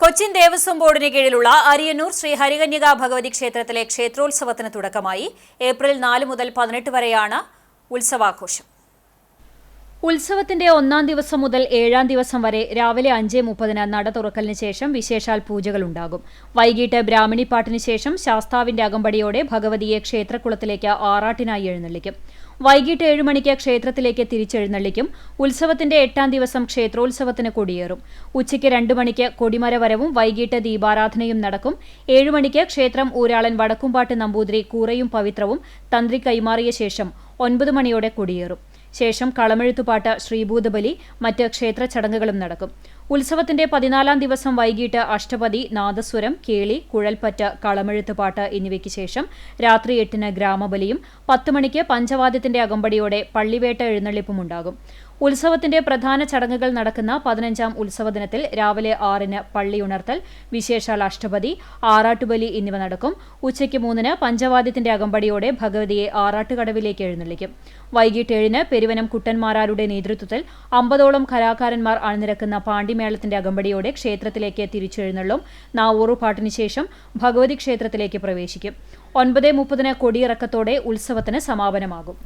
കൊച്ചിൻ ദേവസ്വം ബോർഡിന് കീഴിലുള്ള അരിയന്നൂർ ശ്രീ ഹരികന്യകാ ഭഗവതി ക്ഷേത്രത്തിലെ ക്ഷേത്രോത്സവത്തിന് തുടക്കമായി. ഏപ്രിൽ 4 മുതൽ 18 വരെയാണ് ഉത്സവാഘോഷം. ഉത്സവത്തിന്റെ 1-ാം ദിവസം മുതൽ 7-ാം ദിവസം വരെ രാവിലെ 5:30 നട തുറക്കലിന് ശേഷം വിശേഷാൽ പൂജകളുണ്ടാകും. വൈകിട്ട് ബ്രാഹ്മണിപ്പാട്ടിന് ശേഷം ശാസ്താവിന്റെ അകമ്പടിയോടെ ഭഗവതിയെ ക്ഷേത്രക്കുളത്തിലേക്ക് ആറാട്ടിനായി എഴുന്നള്ളിക്കും. വൈകിട്ട് 7 മണിക്ക് ക്ഷേത്രത്തിലേക്ക് തിരിച്ചെഴുന്നള്ളിക്കും. ഉത്സവത്തിന്റെ 8-ാം ദിവസം ക്ഷേത്രോത്സവത്തിന് കൊടിയേറും. ഉച്ചയ്ക്ക് 2 മണിക്ക് കൊടിമരവരവും വൈകിട്ട് ദീപാരാധനയും നടക്കും. 7 മണിക്ക് ക്ഷേത്രം ഊരാളൻ വടക്കുംപാട്ട് നമ്പൂതിരി കൂറയും പവിത്രവും തന്ത്രി കൈമാറിയ ശേഷം 9 മണിയോടെ കൊടിയേറും. ശേഷം കളമെഴുത്തുപാട്ട്, ശ്രീഭൂതബലി, മറ്റ് ക്ഷേത്ര ചടങ്ങുകളും നടക്കും. ഉത്സവത്തിന്റെ 14-ാം ദിവസം വൈകിട്ട് അഷ്ടപതി, നാദസ്വരം, കേളി, കുഴൽപ്പറ്റ്, കളമെഴുത്തുപാട്ട് എന്നിവയ്ക്ക് ശേഷം രാത്രി 8-ന് ഗ്രാമബലിയും 10 മണിക്ക് പഞ്ചവാദ്യത്തിന്റെ അകമ്പടിയോടെ പള്ളിവേട്ട എഴുന്നള്ളിപ്പുമുണ്ടാകും. ഉത്സവത്തിന്റെ പ്രധാന ചടങ്ങുകൾ നടക്കുന്ന 15-ാം ഉത്സവ ദിനത്തിൽ രാവിലെ 6-ന് പള്ളിയുണർത്തൽ, വിശേഷാൽ അഷ്ടപതി, ആറാട്ടുബലി എന്നിവ നടക്കും. ഉച്ചയ്ക്ക് 3-ന് പഞ്ചവാദ്യത്തിന്റെ അകമ്പടിയോടെ ഭഗവതിയെ ആറാട്ടുകടവിലേക്ക് എഴുന്നള്ളിക്കും. വൈകിട്ട് 7-ന് പെരുവനം കുട്ടന്മാരാരുടെ നേതൃത്വത്തിൽ 50ഓളം കലാകാരന്മാർ അണിനിരക്കുന്ന പാണ്ടിമേളത്തിന്റെ അകമ്പടിയോടെ ക്ഷേത്രത്തിലേക്ക് തിരിച്ചെഴുന്നള്ളും. നാവൂറുപാട്ടിന് ശേഷം ഭഗവതി ക്ഷേത്രത്തിലേക്ക് പ്രവേശിക്കും. 9:30-ന് കൊടിയിറക്കത്തോടെ ഉത്സവത്തിന് സമാപനമാകും.